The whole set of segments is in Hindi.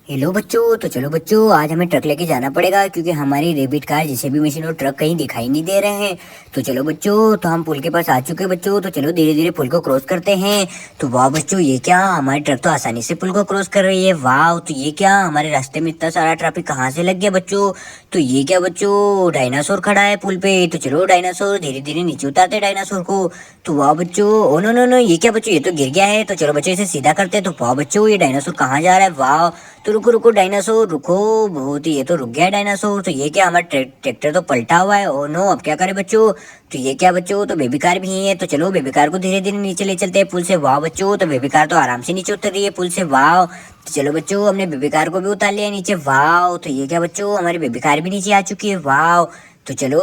हेलो बच्चों। तो चलो बच्चों, आज हमें ट्रक लेके जाना पड़ेगा क्योंकि हमारी रेबिट कार जिसे भी मशीन और ट्रक कहीं दिखाई नहीं दे रहे हैं। तो चलो बच्चों, तो हम पुल के पास आ चुके हैं बच्चों। तो चलो धीरे धीरे पुल को क्रॉस करते हैं। तो वाह बच्चों, ये क्या, हमारी ट्रक तो आसानी से पुल को क्रॉस कर रही है। वाह, तो ये क्या, हमारे रास्ते में इतना सारा ट्रैफिक कहाँ से लग गया बच्चों। तो ये क्या बच्चों, डायनासोर खड़ा है पुल पे। तो चलो डायनासोर, धीरे धीरे नीचे उतारते हैं डायनासोर को। तो वाह बच्चों, ओ नो नो नो, ये क्या बच्चों, ये तो गिर गया है। तो चलो बच्चों इसे सीधा करते हैं। तो वाह बच्चों, ये डायनासोर कहाँ जा रहा है। वाह, तो रुको रुको डायनासोर रुको, बहुत ही, ये तो रुक गया है डायनासोर। तो ये क्या, हमारा ट्रैक्टर तो पलटा हुआ है। ओ नो, अब क्या करें बच्चों। तो ये क्या बच्चों, तो बेबी कार भी यही है। तो चलो बेबी कार को धीरे धीरे नीचे ले चलते हैं पुल से। वाह बच्चों, तो बेबी कार तो आराम से नीचे उतर रही है पुल से। वाह, तो चलो बच्चों, हमने बेबी कार को भी उतार लिया नीचे। वाह, तो ये क्या बच्चों, हमारी बेबी कार भी नीचे आ चुकी है। वाह, तो चलो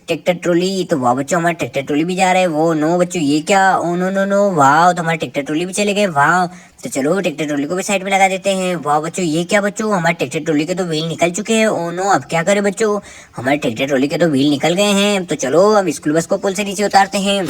ट्रैक्टर ट्रॉली, तो वाह बच्चों, हमारा ट्रैक्टर ट्रॉली भी जा रहा है। वो नो बच्चों, ये क्या, ओ नो नो नो, वाह, तो हमारे ट्रैक्टर ट्रॉली भी चले गए। वाह, तो चलो ट्रैक्टर ट्रॉली को भी साइड में लगा देते हैं। वाह बच्चों, ये क्या बच्चों, हमारे ट्रैक्टर ट्रॉली के तो व्हील निकल चुके हैं। ओ नो, अब क्या करें बच्चों, हमारे ट्रैक्टर ट्रॉली के तो व्हील निकल गए हैं। तो चलो अब स्कूल बस को पुल से नीचे उतारते हैं।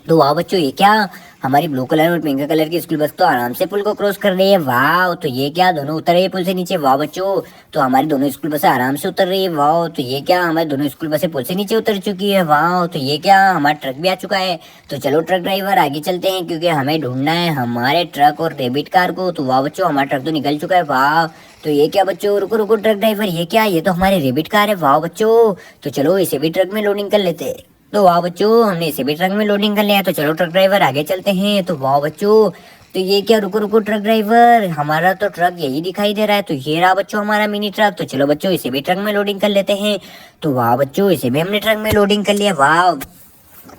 तो वाह बच्चों, ये क्या, हमारी ब्लू कलर और पिंक कलर की स्कूल बस तो आराम से पुल को क्रॉस कर रही है। वाह, तो ये क्या, दोनों उतर रही है पुल से नीचे। वाह बच्चों, तो हमारी दोनों स्कूल बसें आराम से उतर रही है। वाह, तो ये क्या, हमारी दोनों स्कूल बसें पुल से नीचे उतर चुकी है। वाह, तो ये क्या, हमारा ट्रक भी आ चुका है। तो चलो ट्रक ड्राइवर आगे चलते हैं क्योंकि हमें ढूंढना है हमारे ट्रक और रेबिट कार को। तो वाह बच्चों, हमारा ट्रक तो निकल चुका है। वाह, तो ये क्या बच्चों, रुको रुको ट्रक ड्राइवर, ये क्या, ये तो हमारी रेबिट कार है। वाह बच्चों, तो चलो इसे भी ट्रक में लोडिंग कर लेते हैं। तो वाह बच्चों, हमने इसे भी ट्रक में लोडिंग कर लिया। तो चलो ट्रक ड्राइवर आगे चलते हैं। तो वाह बच्चों, तो ये क्या, रुको रुको ट्रक ड्राइवर, हमारा तो ट्रक यही दिखाई दे रहा है। तो ये रहा बच्चों हमारा मिनी ट्रक। तो चलो बच्चों, इसे भी ट्रक में लोडिंग कर लेते हैं। तो वाह बच्चों, इसे भी हमने ट्रक में लोडिंग कर लिया। वाह,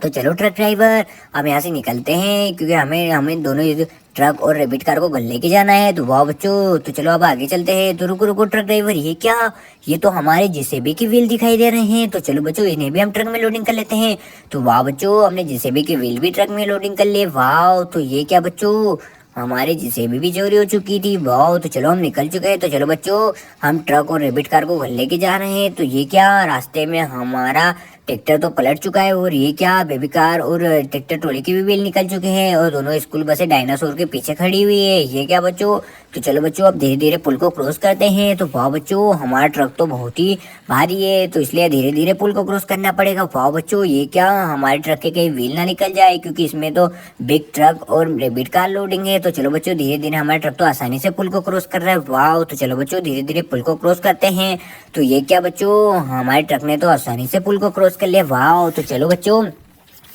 तो चलो ट्रक ड्राइवर, अब यहाँ से निकलते हैं क्योंकि हमें हमें दोनों ये ट्रक और रेबिट कार को घर लेके जाना है। तो वाह बच्चों, तो चलो अब आगे चलते हैं। तो रुको रुको ट्रक ड्राइवर, ये क्या, ये तो हमारे जेसीबी के व्हील दिखाई दे रहे हैं। तो चलो बच्चों, इन्हें भी हम ट्रक में लोडिंग कर लेते हैं। तो वाह बच्चों, हमने जेसीबी के व्हील भी ट्रक में लोडिंग कर लिए। वाह, तो ये क्या बच्चों, हमारे जेसीबी भी चोरी हो चुकी थी। वाह, तो चलो हम निकल चुके हैं। तो चलो बच्चों, हम ट्रक और रेबिट कार को घर लेके जा रहे हैं। तो ये क्या, रास्ते में हमारा ट्रैक्टर तो पलट चुका है और ये क्या, बेबी कार और ट्रैक्टर ट्रॉली के भी व्हील निकल चुके हैं और दोनों स्कूल बसें डायनासोर के पीछे खड़ी हुई है। ये क्या बच्चों, तो चलो बच्चों अब धीरे धीरे पुल को क्रॉस करते हैं। तो वाह बच्चों, हमारा ट्रक तो बहुत ही भारी है तो इसलिए धीरे धीरे पुल को क्रॉस करना पड़ेगा। वाह बच्चों, ये क्या, हमारे ट्रक के कहीं व्हील ना निकल जाए क्योंकि इसमें तो बिग ट्रक और रेबिट कार लोडिंग है। तो चलो बच्चों, धीरे धीरे हमारा ट्रक तो आसानी से पुल को क्रॉस कर रहा है। वाह, तो चलो बच्चों धीरे धीरे पुल को क्रॉस करते हैं। तो ये क्या बच्चों, हमारे ट्रक ने तो आसानी से पुल को क्रॉस कर लिया। वाह, तो चलो बच्चों,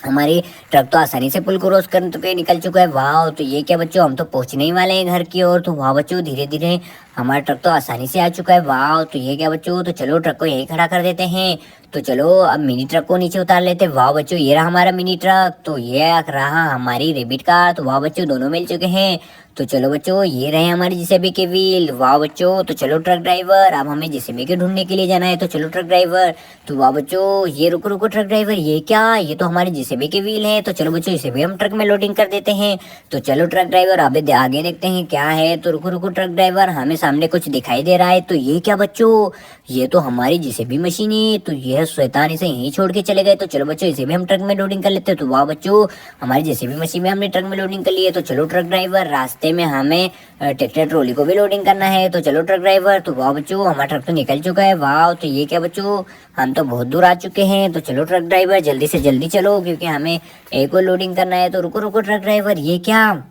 हमारी ट्रक तो आसानी से पुल क्रॉस करके निकल चुका है। वाह, तो ये क्या बच्चों, हम तो पहुंचने ही वाले हैं घर की ओर। तो वाह बच्चों, धीरे धीरे हमारा ट्रक तो आसानी से आ चुका है। वाह, तो ये क्या बच्चों, तो चलो ट्रक को यहीं खड़ा कर देते हैं। तो चलो अब मिनी ट्रक को नीचे उतार लेते हैं। वाह बच्चों, ये रहा हमारा मिनी ट्रक। तो ये रहा हमारी रेबिट कार। तो वाह बच्चों, दोनों मिल चुके हैं। तो चलो बच्चों, ये रहे हमारे जेसीबी के व्हील। वाह बच्चों, तो चलो ट्रक ड्राइवर, अब हमें जेसीबी के ढूंढने के लिए जाना है। तो चलो ट्रक ड्राइवर, तो वाह बच्चों, ये रुको रुको ट्रक ड्राइवर, ये क्या, ये तो हमारे जेसीबी के व्हील है। तो चलो बच्चों, इसे भी हम ट्रक में लोडिंग कर देते हैं। तो चलो ट्रक ड्राइवर, अभी आगे देखते हैं क्या है। तो रुको रुको ट्रक ड्राइवर, हमें सामने कुछ दिखाई दे रहा है। तो ये क्या बच्चों, ये तो हमारी जेसीबी मशीन है। तो यह शैतान इसे यहीं छोड़ के चले गए। तो चलो बच्चों, इसे भी हम ट्रक में लोडिंग कर लेते हैं। तो वाह बच्चों, हमारी जेसीबी मशीन में हमने ट्रक में लोडिंग कर ली है। तो चलो ट्रक ड्राइवर, रास्ते में हमें ट्रैक्टर ट्रॉली को भी लोडिंग करना है। तो चलो ट्रक ड्राइवर, तो वाह बच्चों, हमारा ट्रक तो निकल चुका है। वाह, तो ये क्या बच्चों, हम तो बहुत दूर आ चुके हैं। तो चलो ट्रक ड्राइवर, जल्दी से जल्दी चलो क्योंकि हमें एक और लोडिंग करना है। तो रुको रुको ट्रक ड्राइवर, ये क्या,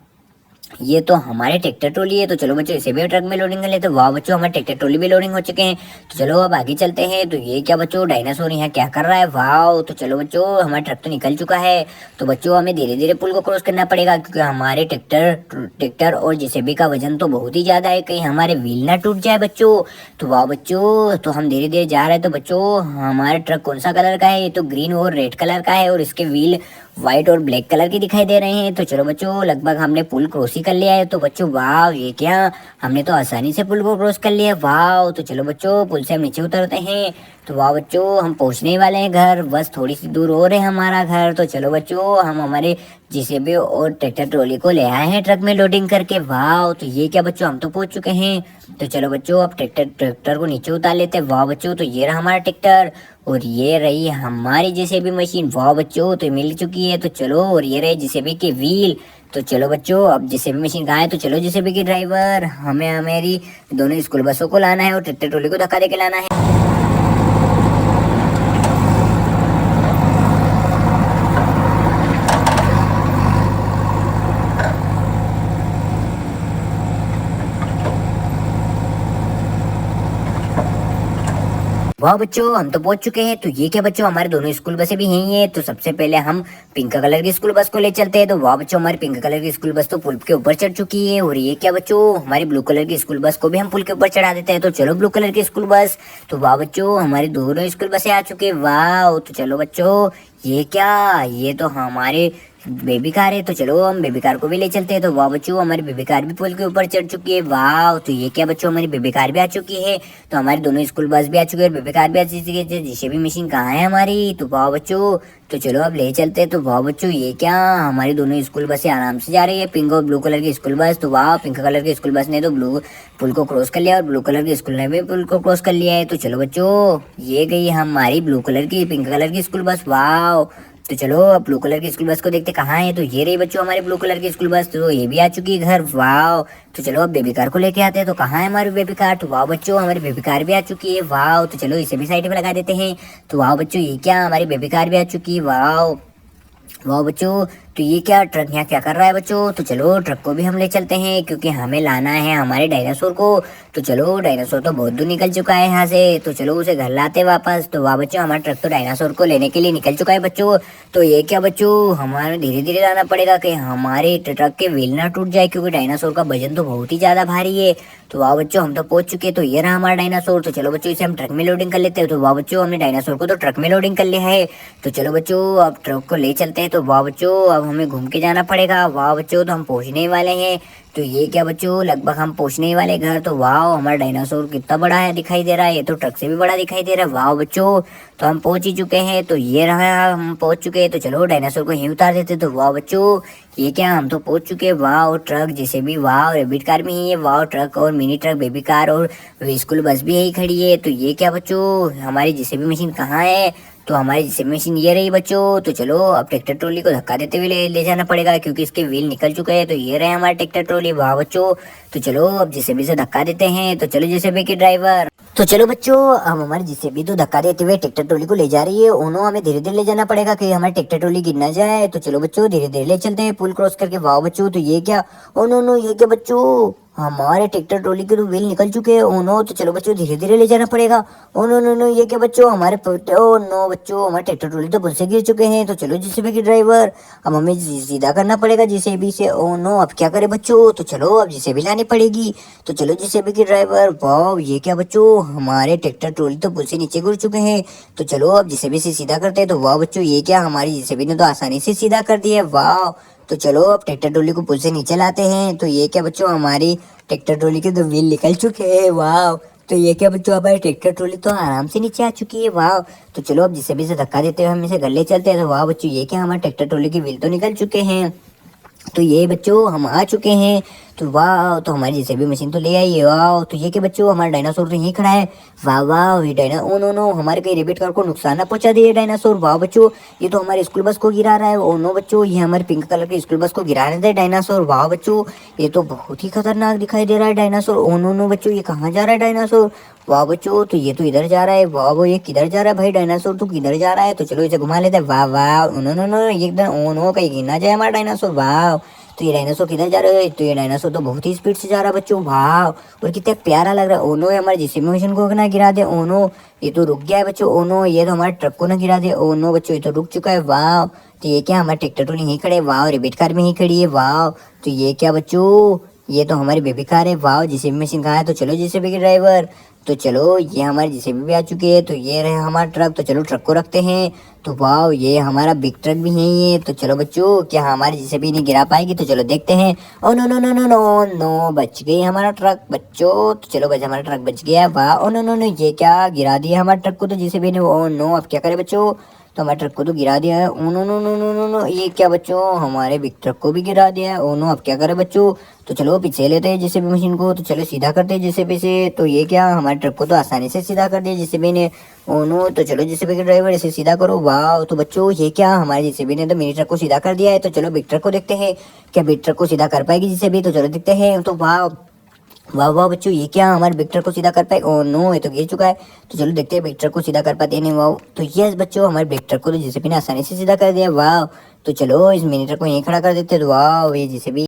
ये तो हमारे ट्रैक्टर ट्रॉली है। तो चलो बच्चों, इसे भी ट्रक में लोडिंग कर लेते हैं। वाह बच्चों, हमारे ट्रैक्टर ट्रॉली भी लोडिंग हो चुके हैं। तो चलो अब आगे चलते हैं। तो ये क्या बच्चों, डायनासोर यहाँ क्या कर रहा है। वाह, तो चलो बच्चों, हमारा ट्रक तो निकल चुका है। तो बच्चों, हमें धीरे धीरे पुल को क्रॉस करना पड़ेगा क्योंकि हमारे ट्रैक्टर और जेसीबी का वजन तो बहुत ही ज्यादा है, कहीं हमारे व्हील ना टूट जाए बच्चों। तो वाह बच्चों, तो हम धीरे धीरे जा रहे हैं। तो बच्चों, हमारा ट्रक कौन सा कलर का है, ये तो ग्रीन और रेड कलर का है और इसके व्हील व्हाइट और ब्लैक कलर के दिखाई दे रहे हैं। तो चलो बच्चों, लगभग हमने पुल क्रॉस ही कर लिया है। तो बच्चों, वाह, ये क्या, हमने तो आसानी से पुल को क्रॉस कर लिया। वाह, तो चलो बच्चों, पुल से हम नीचे उतरते हैं। तो वाह बच्चों, हम पहुंचने ही वाले हैं घर, बस थोड़ी सी दूर और है हमारा घर। तो चलो बच्चों, हम हमारे जेसीबी और ट्रैक्टर ट्रॉली को ले आए हैं ट्रक में लोडिंग करके। वाह, तो ये क्या बच्चों, हम तो पहुंच चुके हैं। तो चलो बच्चों, अब ट्रैक्टर को नीचे उतार लेते हैं। वाह बच्चों, तो ये रहा हमारा ट्रैक्टर और ये रही हमारी जेसीबी मशीन। वाह बच्चों, तो मिल चुकी है। तो चलो, और ये रहे जेसीबी के व्हील। तो चलो बच्चों, अब जेसीबी मशीन कहाँ है, तो चलो जेसीबी की ड्राइवर, हमें हमारी दोनों स्कूल बसों को लाना है और ट्रैक्टर ट्रॉली को धक्का देके लाना है। वाह बच्चों, हम तो पहुंच चुके हैं। तो ये क्या बच्चों, हमारे दोनों स्कूल बसें भी यही हैं। तो सबसे पहले हम पिंक कलर की स्कूल बस को ले चलते हैं। तो वाह बच्चों, हमारी पिंक कलर की स्कूल बस तो पुल के ऊपर चढ़ चुकी है। और ये क्या बच्चों, हमारी ब्लू कलर की स्कूल बस को भी हम पुल के ऊपर चढ़ा देते हैं। तो चलो ब्लू कलर की स्कूल बस। तो वाह बच्चों, हमारी दोनों स्कूल बसें आ चुकी है। वाह, तो चलो बच्चों, ये क्या, ये तो हमारे बेबी कार है। तो चलो हम बेबी कार को भी ले चलते हैं। तो वाह बच्चों, हमारी बेबी कार भी पुल के ऊपर चढ़ चुकी है। वाह, तो ये क्या बच्चों, हमारी बेबी कार भी आ चुकी है। तो हमारी दोनों स्कूल बस भी आ चुकी है और बेबी कार भी आ चुकी है। जेसीबी मशीन कहाँ है हमारी, तो वाह बच्चों, तो चलो अब ले चलते हैं। तो वाह बच्चों, ये क्या, हमारी दोनों स्कूल बसें आराम से जा रही है, पिंक और ब्लू कलर की स्कूल बस। तो वाह, पिंक कलर की स्कूल बस ने तो ब्लू पुल को क्रॉस कर लिया और ब्लू कलर की स्कूल ने भी पुल को क्रॉस कर लिया है। तो चलो बच्चों, ये गई हमारी ब्लू कलर की पिंक कलर की स्कूल बस। वाह, तो चलो अब ब्लू कलर की स्कूल बस को देखते कहाँ है। तो ये रही बच्चों हमारी ब्लू कलर की स्कूल बस। तो ये भी आ चुकी है घर। वाह, तो चलो अब बेबी कार को लेके आते हैं। तो कहाँ है हमारी बेबी कार, तो वाह बच्चों, हमारी बेबी कार भी आ चुकी है। वाह, तो चलो इसे भी साइड में लगा देते हैं। तो वाह बच्चों, ये क्या, हमारी बेबी कार भी आ चुकी है। वाह वाह बच्चों, तो ये क्या ट्रक यहाँ क्या कर रहा है बच्चों। तो चलो ट्रक को भी हम ले चलते हैं क्योंकि हमें लाना है हमारे डायनासोर को। तो चलो, डायनासोर तो बहुत दूर निकल चुका है यहाँ से। तो चलो उसे घर लाते वापस। तो वाह बच्चों, हमारा ट्रक तो डायनासोर को लेने के लिए निकल चुका है बच्चों। तो ये क्या बच्चों, हमारे धीरे धीरे जाना पड़ेगा कि हमारे ट्रक के व्हील ना टूट जाए क्योंकि डायनासोर का वजन तो बहुत ही ज्यादा भारी है। तो वाह बच्चों, हम तो पहुंच चुके। तो ये रहा हमारा डायनासोर। तो चलो बच्चों, इसे हम ट्रक में लोडिंग कर लेते हैं। तो वाह बच्चों, हमने डायनासोर को तो ट्रक में लोडिंग कर लिया है। तो चलो बच्चों, अब ट्रक को ले चलते हैं। तो वाह बच्चों, अब हमें घूम के जाना पड़ेगा। वाह बच्चों, तो हम पहुंचने वाले हैं। तो ये क्या बच्चों, लगभग हम पहुंचने ही वाले घर। तो वाह, हमारा डायनासोर कितना बड़ा है दिखाई दे रहा है, ये तो ट्रक से भी बड़ा दिखाई दे रहा है। वाह बच्चों, तो हम पहुंच ही चुके हैं। तो ये रहा, हम पहुंच चुके हैं। तो चलो डायनासोर को यहीं उतार देते। तो वाह बच्चों, ये क्या, हम तो पहुंच चुके हैं। वाह, और ट्रक जैसे भी, वाह, और रेबिट कार भी यही है। वाह, ट्रक और मिनी ट्रक, बेबी कार और स्कूल बस भी यही खड़ी है। तो ये क्या बच्चों, हमारी जेसीबी मशीन कहाँ है, तो हमारी जेसीबी मशीन ये रही बच्चों। तो चलो अब ट्रैक्टर ट्रॉली को धक्का देते हुए ले जाना पड़ेगा क्योंकि इसके व्हील निकल चुके हैं। तो ये रहे हमारे ट्रैक्टर ट्रॉली। वाह बच्चों, तो चलो अब जेसीबी से धक्का देते हैं। तो चलो जेसीबी के ड्राइवर। तो चलो बच्चों, हम हमारी जेसीबी तो धक्का देते हुए ट्रैक्टर ट्रॉली को ले जा रही है। उन्होंने हमें धीरे धीरे ले जाना पड़ेगा कि हमारी ट्रैक्टर ट्रॉली गिर ना जाए। तो चलो बच्चों, धीरे धीरे ले चलते हैं पुल क्रॉस करके। वाह बच्चों, तो ये क्या, ओ नो नो, ये क्या बच्चों, हमारे ट्रैक्टर ट्रॉली के तो व्हील निकल चुके हैं। ओ नो, तो चलो बच्चों धीरे धीरे ले जाना पड़ेगा। ओ नो नो नो, ये क्या बच्चों, ओ नो बच्चों, हमारे ट्रैक्टर ट्रॉली तो पुल से गिर चुके हैं। तो चलो जेसीबी के ड्राइवर, अब हमें सीधा करना पड़ेगा जेसीबी से। ओ नो, अब क्या करें बच्चों, तो चलो अब जेसीबी लानी पड़ेगी। तो चलो जेसीबी के ड्राइवर। वाह, ये क्या बच्चों, हमारे ट्रैक्टर ट्रॉली तो पुल से नीचे गिर चुके हैं। तो चलो अब जेसीबी से सीधा करते हैं। तो वाह बच्चों, ये क्या, हमारी जेसीबी ने तो आसानी से सीधा कर दिया है। वाह, तो चलो अब ट्रैक्टर ट्रॉली को पुल से नीचे लाते हैं। तो ये क्या बच्चों, हमारी ट्रैक्टर ट्रॉली के तो व्हील निकल चुके हैं। वाह, तो ये क्या बच्चों, हमारी ट्रैक्टर ट्रॉली तो आराम से नीचे आ चुकी है। वाह, तो चलो अब जिसे भी से धक्का देते हुए हम इसे घर ले चलते हैं। तो वाह बच्चों, ये क्या, हमारे ट्रैक्टर ट्रॉली के व्हील तो निकल चुके हैं। तो ये बच्चों हम आ चुके हैं। तो वाह, तो हमारी जेसीबी मशीन तो ले आई है। वाह, तो ये कि बच्चों, हमारा डायनासोर तो यहीं खड़ा है। वाह वाह, ये ओ नो नो, हमारे कहीं रेबिट कार को नुकसान ना पहुंचा दिए डायनासोर। वाह बच्चों, ये तो हमारे स्कूल बस को गिरा रहा है। ओ नो बच्चों, ये हमारे पिंक कलर की स्कूल बस को गिरा रहे थे डायनासोर। वाह बच्चों, ये तो बहुत ही खतरनाक दिखाई दे रहा है डायनासोर। ओ नो नो बच्चों, ये कहाँ जा रहा है डायनासोर। वाह बच्चों, तो ये तो इधर जा रहा है। वाह वो, ये किधर जा रहा है भाई, डायनासोर तो किधर जा रहा है। तो चलो इसे घुमा लेते हैं। वाह वाह, ओ नो नो नो, एकदम ओ नो, कहीं गिर ना जाए हमारा डायनासोर। वाह, तो ये डायनासोर किधर जा रहा है, तो ये डायनासोर तो बहुत ही स्पीड से जा रहा है बच्चों। वाह, और कितना प्यारा लग रहा है। ओनो, हमारे जेसीबी मशीन को ना गिरा दे। ओनो, ये तो रुक गया है बच्चों। ओनो, ये तो हमारे ट्रक को ना गिरा दे। ओनो बच्चों, ये तो रुक चुका है। वाह, तो ये क्या, हमारे ट्रैक्टर तो नहीं खड़े। वाह, रेबिट कार में ही खड़ी है। वाह, तो ये क्या बच्चों, ये तो हमारी बेबी कार है। वाह, जेसीबी मशीन कहाँ है, तो चलो जेसीबी के ड्राइवर। तो चलो, ये हमारी जेसीबी भी आ चुकी है। तो ये रहे हमारा ट्रक। तो चलो ट्रक को रखते हैं। तो वाह, ये हमारा बिग ट्रक भी यही है। तो चलो बच्चों, क्या हमारी जेसीबी नहीं गिरा पाएगी, तो चलो देखते हैं। Oh no no no no no no, बच गई हमारा ट्रक बच्चों। तो चलो बच, हमारा ट्रक बच गया। वाह, ओ नो नो नो, ये क्या, गिरा दिया हमारे ट्रक को तो जेसीबी ने। ओ नो, अब क्या करें बच्चों। तो हमारे ट्रक को तो गिरा दिया है। Oh no no no no no no, ये क्या बच्चों, हमारे बिग ट्रक को भी गिरा दिया है। ओ नो, अब क्या करें बच्चों। तो चलो पीछे लेते हैं जेसीबी मशीन को, तो चलो सीधा करते हैं जेसीबी से। तो ये क्या, हमारे ट्रक को तो आसानी से सीधा कर दिया जेसीबी ने। ओ नो, तो चलो जेसीबी के ड्राइवर इसे सीधा करो। वाह, तो बच्चों ये क्या, हमारे जेसीबी ने तो मिनी ट्रक को सीधा कर दिया है। तो चलो बिग ट्रक को देखते हैं, क्या बिग ट्रक को सीधा कर पाएगी जेसीबी। तो चलो देखते हैं। तो वाह वाह वाह बच्चों, ये क्या, हमारे बिग ट्रक को सीधा कर पाए। ओ नो, ये तो गिर चुका है। तो चलो देखते हैं बिग ट्रक को सीधा कर पाते हैं नहीं। वाह, तो यस बच्चों, हमारे बिग ट्रक को तो जेसीबी ने आसानी से सीधा कर दिया। वाह, तो चलो इस मिनी ट्रक को यहीं खड़ा कर देते हैं। तो वाह, ये जेसीबी